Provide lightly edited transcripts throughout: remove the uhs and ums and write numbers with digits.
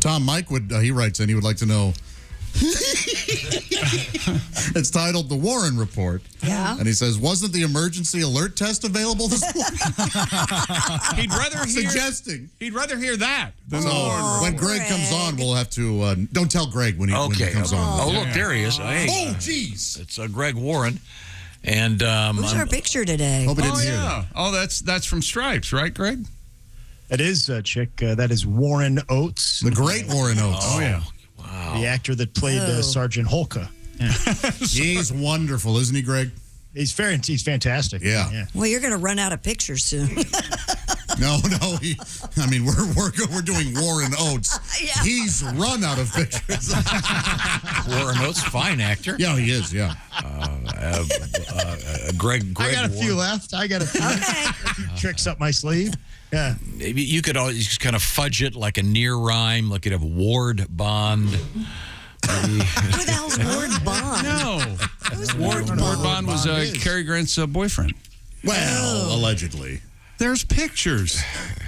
Tom, Mike he writes in, he would like to know. It's titled The Warren Report. Yeah. And he says, wasn't the emergency alert test available this morning? He'd rather hear that than the Warren Report. When Greg comes on, we'll have to... don't tell Greg when he comes on. Oh, look, there he is. Hey, jeez. It's Greg Warren. And who's our picture today? Hope he didn't hear that. Oh, that's from Stripes, right, Greg? That is, Chick. That is Warren Oates. The great Warren Oates. Oh, yeah. Wow. The actor that played Sergeant Holka. Yeah. He's wonderful, isn't he, Greg? He's fantastic. Yeah. Well, you're going to run out of pictures soon. No. We're doing Warren Oates. Yeah. He's run out of pictures. Warren Oates, fine actor. Yeah, he is. Yeah. Greg. I got a Warren. few left. A few tricks up my sleeve. Yeah. Maybe you could always just kind of fudge it like a near rhyme, like you'd have Ward Bond. Who the hell's Ward Bond? No. Who's Ward Bond? Ward Bond was Cary Grant's boyfriend. Well, allegedly. There's pictures.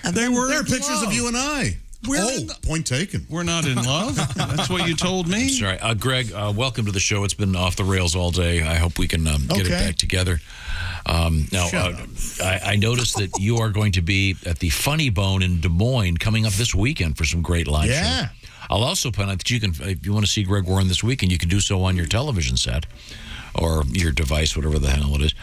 There are pictures of you and I. Point taken. We're not in love? That's what you told me? Sorry. Greg, welcome to the show. It's been off the rails all day. I hope we can get it back together. I noticed that you are going to be at the Funny Bone in Des Moines coming up this weekend for some great live shows. I'll also point out that you can, if you want to see Greg Warren this weekend, you can do so on your television set or your device, whatever the hell it is,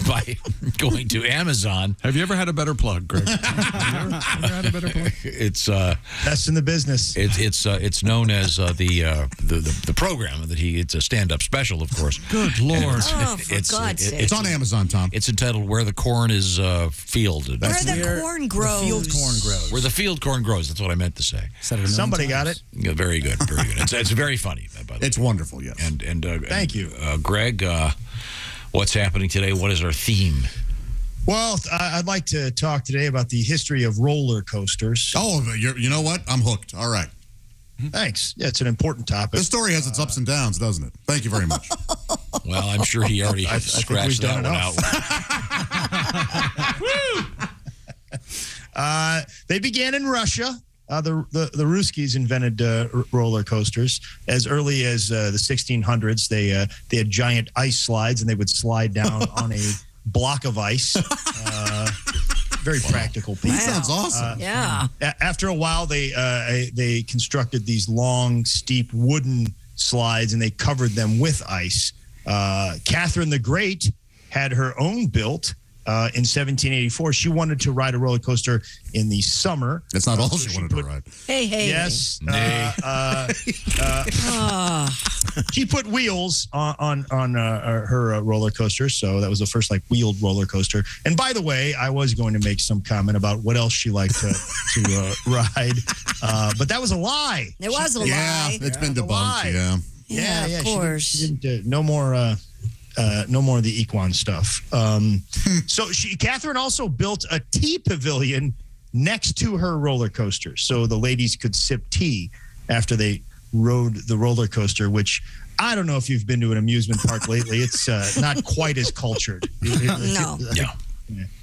by going to Amazon. Have you ever had a better plug, Greg? Have you ever had a better plug? It's best in the business. It's known as the program that it's a stand-up special, of course. Good Lord! For God's sake! It's on Amazon, Tom. It's entitled "Where the Corn is Fielded." Where the corn grows. The field corn grows. Where the field corn grows. That's what I meant to say. Somebody got it. Yeah, very good, very good. It's very funny, by the way. It's wonderful, yes. And thank you, Greg. What's happening today? What is our theme? Well, I'd like to talk today about the history of roller coasters. Oh, you know what? I'm hooked. All right. Thanks. Yeah, it's an important topic. The story has its ups and downs, doesn't it? Thank you very much. Well, I'm sure he already scratched that one out. They began in Russia. The Ruskies invented roller coasters as early as the 1600s. They had giant ice slides, and they would slide down on a block of ice. Very practical people. That sounds awesome. Yeah. After a while, they constructed these long, steep wooden slides, and they covered them with ice. Catherine the Great had her own built. In 1784, she wanted to ride a roller coaster in the summer. That's not all she wanted to ride. Hey. Yes. She put wheels on her roller coaster, so that was the first wheeled roller coaster. And by the way, I was going to make some comment about what else she liked to ride, but that was a lie. It was a lie. Yeah, it's been debunked. Yeah, of course. She didn't, no more of the equine stuff. So Catherine also built a tea pavilion next to her roller coaster, so the ladies could sip tea after they rode the roller coaster. Which I don't know if you've been to an amusement park lately. It's not quite as cultured. No. Yeah.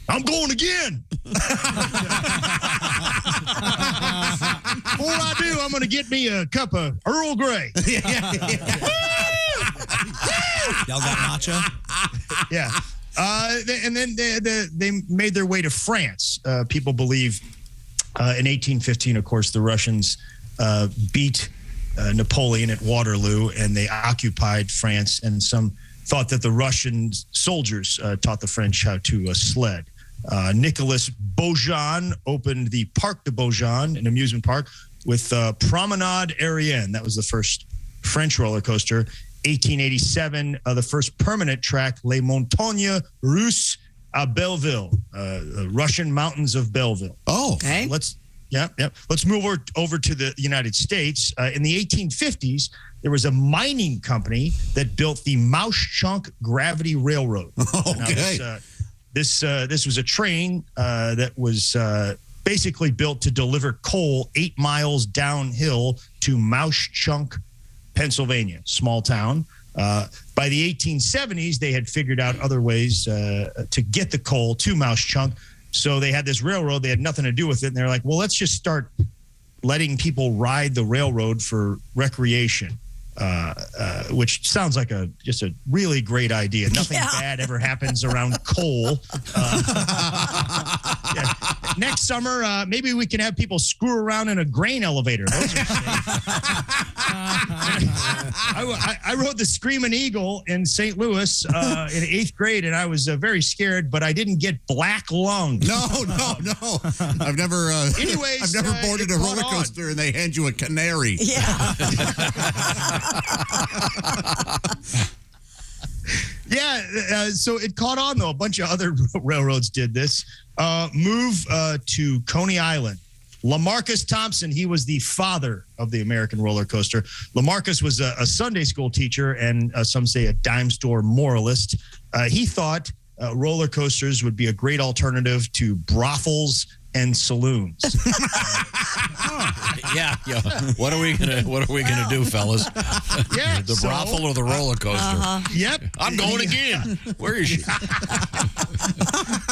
I'm going again. Before I do, I'm going to get me a cup of Earl Grey. Y'all got matcha? Yeah. And then they made their way to France. People believe in 1815, of course, the Russians beat Napoleon at Waterloo, and they occupied France. And some thought that the Russian soldiers taught the French how to sled. Nicolas Beaujean opened the Parc de Beaujean, an amusement park, with Promenade Aérienne. That was the first French roller coaster. 1887, the first permanent track, Les Montagnes Russes à Belleville, the Russian mountains of Belleville. Oh, okay. Let's move over to the United States. In the 1850s, there was a mining company that built the Mauchunk Gravity Railroad. Okay. Now this was a train that was basically built to deliver coal 8 miles downhill to Mauchunk, Pennsylvania, small town. By the 1870s, they had figured out other ways to get the coal to Mauchunk. So they had this railroad. They had nothing to do with it. And they're like, well, let's just start letting people ride the railroad for recreation. Which sounds like just a really great idea. Nothing bad ever happens around coal. Next summer, maybe we can have people screw around in a grain elevator. Those are safe. I rode the Screaming Eagle in St. Louis in 8th grade, and I was very scared, but I didn't get black lung. No. I've never. Anyways, I've never boarded a roller coaster and they hand you a canary. Yeah. So it caught on, though. A bunch of other railroads did this. Move to Coney Island. LaMarcus Thompson, he was the father of the American roller coaster. LaMarcus was a Sunday school teacher and some say a dime store moralist. He thought roller coasters would be a great alternative to brothels and saloons. Yeah. What are we gonna do, fellas? Yeah, the brothel or the roller coaster? Yep. I'm going again. Where is she?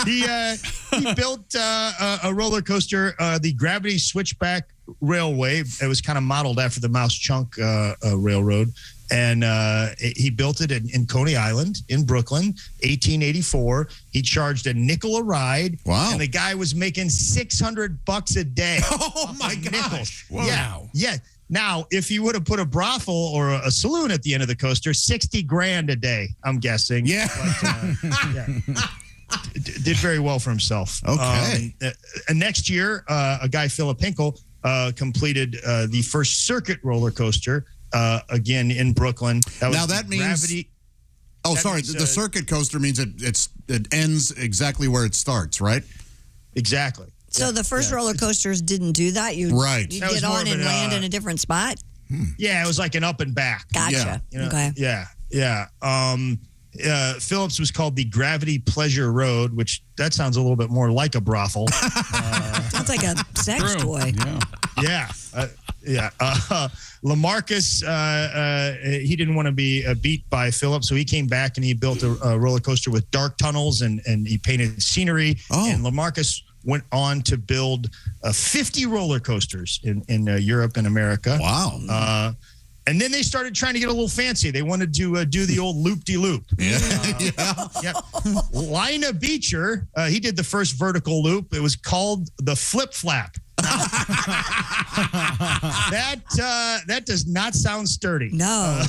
He built a roller coaster, the Gravity Switchback Railway. It was kind of modeled after the Mouse Chunk Railroad. And he built it in Coney Island in Brooklyn, 1884. He charged a nickel a ride. Wow. And the guy was making $600 a day. Oh, my gosh. Wow. Yeah. Now, if you would have put a brothel or a saloon at the end of the coaster, $60,000 a day, I'm guessing. Yeah. But, did very well for himself. Okay. And next year, a guy, Philip Hinkle, completed the first circuit roller coaster. Again in Brooklyn. That means Gravity. Oh, sorry. The circuit coaster means it ends exactly where it starts, right? Exactly. So the first roller coasters didn't do that. You get on and land in a different spot. Yeah, it was like an up and back. Gotcha. You know, Okay. Yeah. Phillips was called the Gravity Pleasure Road, which that sounds a little bit more like a brothel. Sounds like a sex toy. Yeah. LaMarcus, he didn't want to be beat by Phillips, so he came back and he built a roller coaster with dark tunnels and he painted scenery. Oh. And LaMarcus went on to build 50 roller coasters in Europe and America. Wow. And then they started trying to get a little fancy. They wanted to do the old loop-de-loop. Yeah. Lina Beecher, he did the first vertical loop. It was called the flip-flap. That does not sound sturdy. No.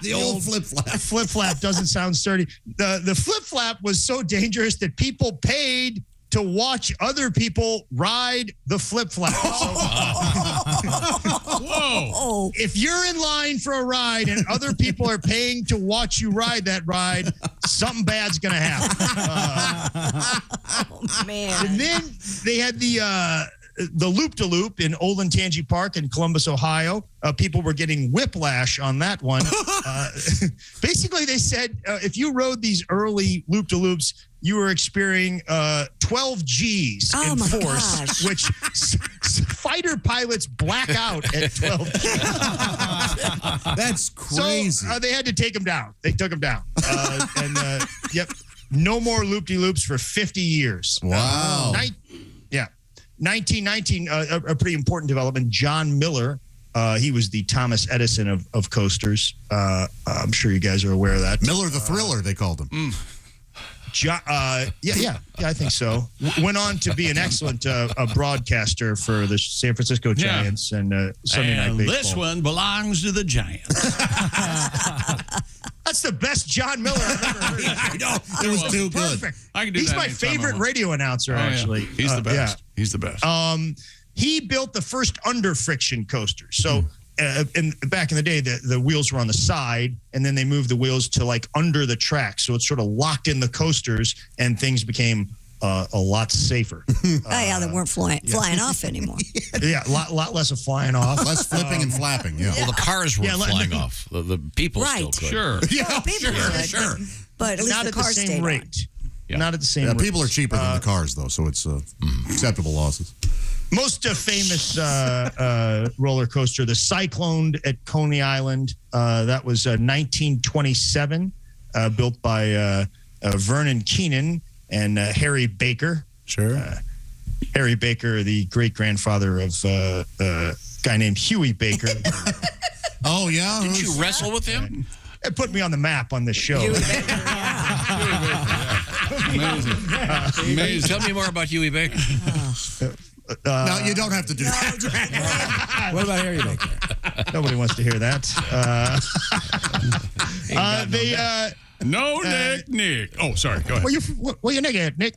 The old flip-flap. Flip-flap doesn't sound sturdy. The flip-flap was so dangerous that people paid to watch other people ride the flip-flap. Whoa. If you're in line for a ride and other people are paying to watch you ride that ride, something bad's going to happen. Oh, man. And then they had the loop-de-loop in Olentangy Park in Columbus, Ohio. People were getting whiplash on that one. Basically, they said if you rode these early loop-de-loops, you were experiencing 12 Gs in force, gosh. which fighter pilots black out at 12 Gs. That's crazy. So they had to take them down. They took them down. No more loop-de-loops for 50 years. Wow. 1919, a pretty important development. John Miller, he was the Thomas Edison of coasters. I'm sure you guys are aware of that. Miller the Thriller, they called him. I think so. Went on to be an excellent broadcaster for the San Francisco Giants and Sunday Night Baseball. This one belongs to the Giants. That's the best John Miller I've ever heard. I know. It was too good. Perfect. I can do He's that my anytime I favorite want. radio announcer, actually. He's the best. He's the best. He built the first under friction coaster. So back in the day, the wheels were on the side, and then they moved the wheels to like under the track. So it sort of locked in the coasters, and things became a lot safer. They weren't flying off anymore. Yeah, a lot less of flying off. Less flipping and flapping, yeah. Well, the cars weren't flying off. The people still could. Sure. Yeah, People could, but at least not the at the cars same stayed rate. on. Yeah. Not at the same Yeah, rate. people are cheaper than the cars, though, so it's acceptable losses. Most famous roller coaster, the Cyclone at Coney Island. That was 1927, built by Vernon Keenan and Harry Baker. Sure. Harry Baker, the great grandfather of a guy named Huey Baker. Oh yeah, didn't you wrestle with him? It put me on the map on this show. Amazing. Tell me more about Huey Baker. No, you don't have to do that. What about Harry Baker? Nobody wants to hear that. No, Nick. Oh, sorry. Go ahead. Well, you nigga, Nick.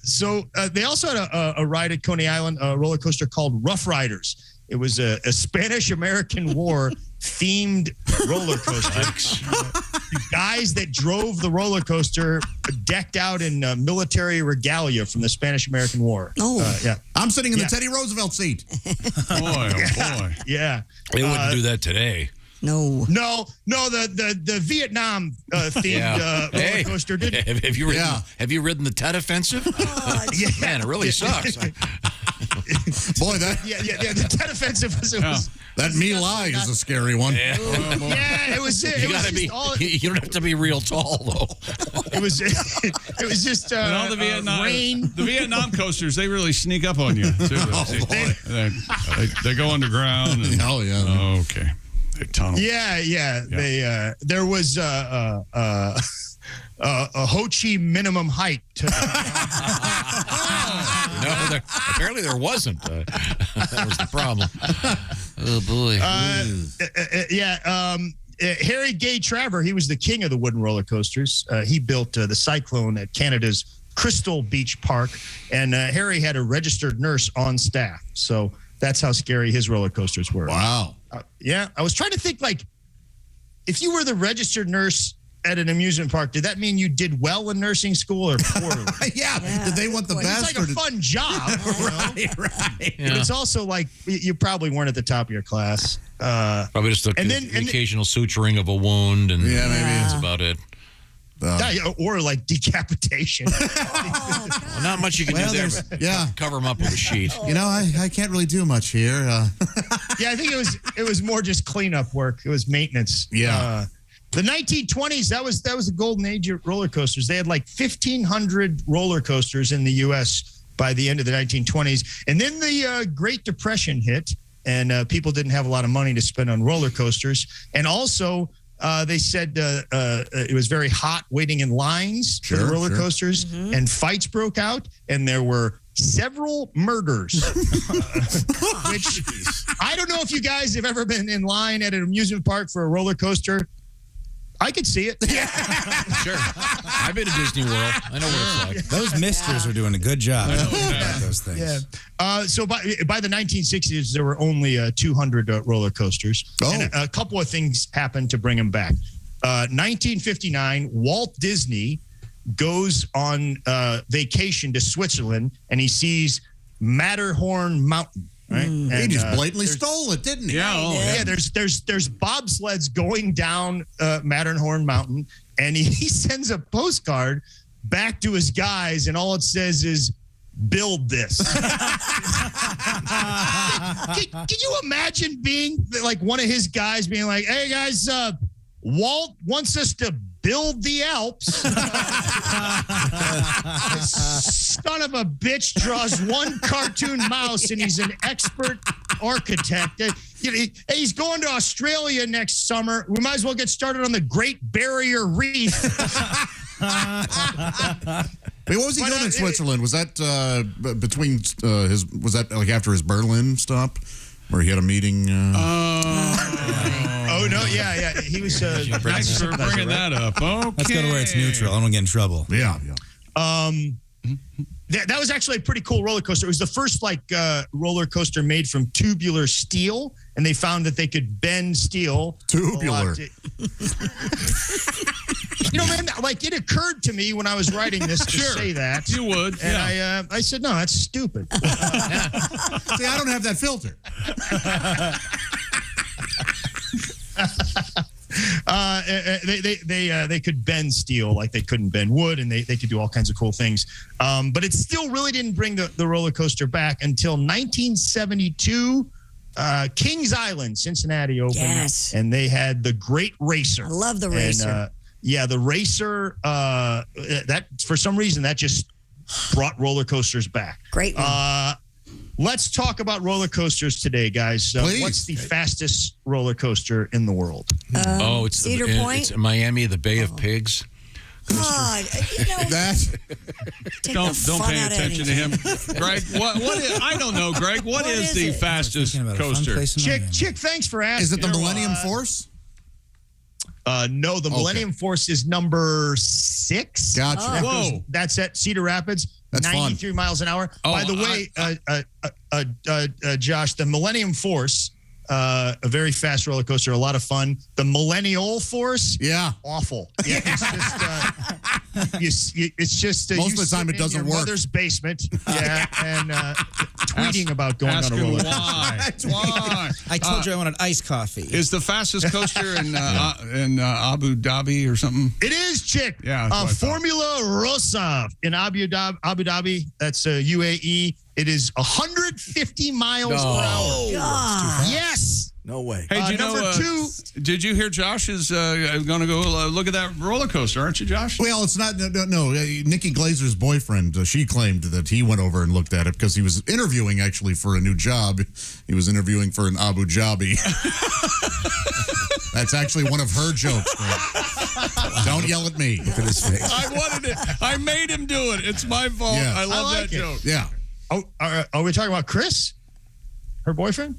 So they also had a ride at Coney Island, a roller coaster called Rough Riders. It was a Spanish-American War themed roller coaster. The guys that drove the roller coaster decked out in military regalia from the Spanish-American War. Oh, yeah. I'm sitting in the Teddy Roosevelt seat. Boy, oh boy. Yeah. They wouldn't do that today. no. The Vietnam themed roller coaster did. Have you ridden the Tet Offensive? Man, it really sucks. Boy, that The Tet Offensive was that Me Lai is a scary one. Yeah. it was. You don't have to be real tall though. It was just And all the Vietnam rain. The Vietnam coasters, they really sneak up on you too. They go underground. And, Oh yeah. okay. They tunnel. Yeah. There was a Ho Chi minimum height. No, apparently there wasn't. That was the problem. Oh boy. Harry Gay Traver, he was the king of the wooden roller coasters. He built the Cyclone at Canada's Crystal Beach Park, and Harry had a registered nurse on staff. So that's how scary his roller coasters were. Wow. I was trying to think, like, if you were the registered nurse at an amusement park, did that mean you did well in nursing school or poorly? Yeah. Did they want the best? It's like a fun job. Right. Yeah. But it's also like you probably weren't at the top of your class. Probably just the occasional suturing of a wound, and Yeah, maybe. that's about it. Or like decapitation. Well, not much you can do there. Yeah. Cover them up with a sheet. You know, I can't really do much here. Yeah, I think it was more just cleanup work. It was maintenance. Yeah. The 1920s, that was the golden age of roller coasters. They had like 1,500 roller coasters in the U.S. by the end of the 1920s. And then the Great Depression hit, and people didn't have a lot of money to spend on roller coasters. And also, they said it was very hot waiting in lines for the roller coasters, and fights broke out, and there were several murders. Which I don't know if you guys have ever been in line at an amusement park for a roller coaster. I could see it. Sure. I've been to Disney World. I know what it's like. Those misters are doing a good job. About those things. Yeah. So by the 1960s, there were only 200 roller coasters. Oh. And a couple of things happened to bring them back. 1959, Walt Disney goes on vacation to Switzerland, and he sees Matterhorn Mountain. Right? He just blatantly stole it, didn't he? Yeah, there's bobsleds going down Matterhorn Mountain, and he sends a postcard back to his guys, and all it says is, "Build this." Can you imagine being like one of his guys being like, "Hey guys, Walt wants us to build the Alps." Son of a bitch draws one cartoon mouse, and he's an expert architect. He's going to Australia next summer. We might as well get started on the Great Barrier Reef. Wait, what was he doing in Switzerland? Was that between was that like after his Berlin stop, where he had a meeting? Oh no, yeah. He was. Thanks for bringing that up. Okay. Let's go to where it's neutral. I don't get in trouble. Yeah. That was actually a pretty cool roller coaster. It was the first roller coaster made from tubular steel, and they found that they could bend steel. Tubular. You know, man, like it occurred to me when I was writing this to say that. You would. And I said, no, that's stupid. See, I don't have that filter. They could bend steel like they couldn't bend wood, and they could do all kinds of cool things. But it still really didn't bring the roller coaster back until 1972. Kings Island, Cincinnati opened, and they had the Great Racer. I love the Racer. yeah, the racer, that for some reason, that just brought roller coasters back. Great one. Let's talk about roller coasters today, guys. What's the fastest roller coaster in the world? It's Cedar Point? It's in Miami, the Bay of Pigs. God, Don't pay attention to him, Greg. What is, I don't know, Greg. What is the fastest coaster? Chick, thanks for asking. Is it the Millennium Force? No, the Millennium Force is number 6. Gotcha. Whoa. That's at Cedar Rapids. That's 93 miles an hour. Oh, By the way, Josh, the Millennium Force, a very fast roller coaster, a lot of fun. The Millennial Force, awful. Yeah, it's just most of the time it doesn't in your work. Mother's basement, and tweeting about going on a roller coaster. Why? I told you I wanted iced coffee. Is the fastest coaster in Abu Dhabi or something? It is, Chick. Yeah, that's what I thought. Formula Rossa in Abu Dhabi. That's UAE. It is 150 miles per hour. God. Yes. No way. Hey, Number 2. Did you hear Josh is going to go look at that roller coaster, aren't you, Josh? Well, it's not. No. Nikki Glazer's boyfriend, she claimed that he went over and looked at it because he was interviewing actually for a new job. He was interviewing for an Abu Dhabi. That's actually one of her jokes, Greg. Don't yell at me. Look at his face. I wanted it. I made him do it. It's my fault. Yeah. I love I like that it. joke. Yeah. Oh, are we talking about Chris? Her boyfriend?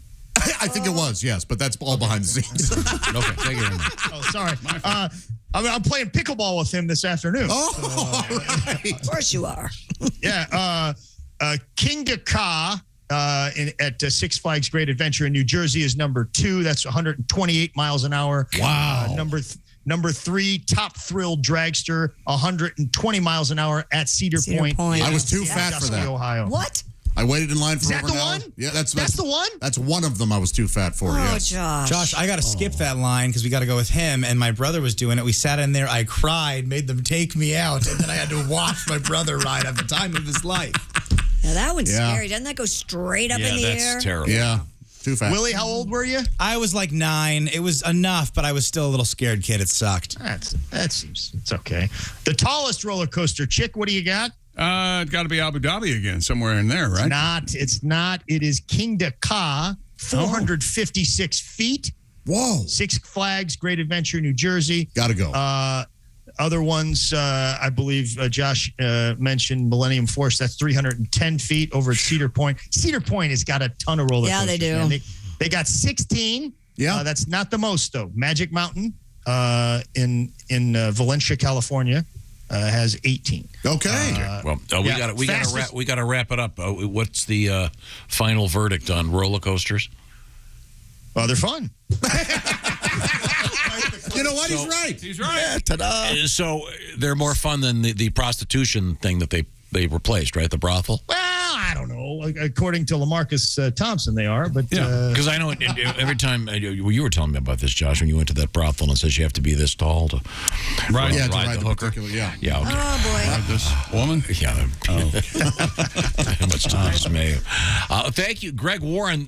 I think it was, yes, but that's all behind the scenes. Okay, take it in. Oh, sorry. I'm playing pickleball with him this afternoon. Oh, all right. Of course you are. Yeah. Kingda Ka at Six Flags Great Adventure in New Jersey is number 2. That's 128 miles an hour. Wow. Number 3, Top Thrill Dragster, 120 miles an hour at Cedar Point. I was too fat for that. Ohio. What? I waited in line for Is that over the an hour. one? Yeah, that's the one? That's one of them I was too fat for, Oh, yes. Josh. I got to skip that line because we got to go with him, and my brother was doing it. We sat in there, I cried, made them take me out, and then I had to watch my brother ride at the time of his life. Now that one's scary. Doesn't that go straight up in the air? That's terrible. Yeah, too fat. Willie, how old were you? I was like 9. It was enough, but I was still a little scared kid. It sucked. That seems it's okay. The tallest roller coaster, Chick, what do you got? It's got to be Abu Dhabi again, somewhere in there, right? It's not. It is Kingda Ka, 456 feet. Whoa. Six Flags Great Adventure, New Jersey. Gotta go. Other ones, I believe Josh mentioned Millennium Force. That's 310 feet over at Cedar Point. Cedar Point has got a ton of roller coasters. Yeah, they do. Man. They got 16. Yeah. That's not the most, though. Magic Mountain in Valencia, California, has 18. Okay. We got to wrap it up. What's the final verdict on roller coasters? Well, they're fun. You know what? He's right. He's right. Yeah, ta-da. So they're more fun than the prostitution thing that they replaced, right? The brothel. Well, I don't know. According to LaMarcus Thompson, they are. But because I know every time you were telling me about this, Josh, when you went to that brothel and it says you have to be this tall to Right. Yeah, to ride ride the hooker. Yeah. Yeah. Okay. Oh, boy. Right, this woman. Yeah. Much to the dismay. Thank you, Greg Warren.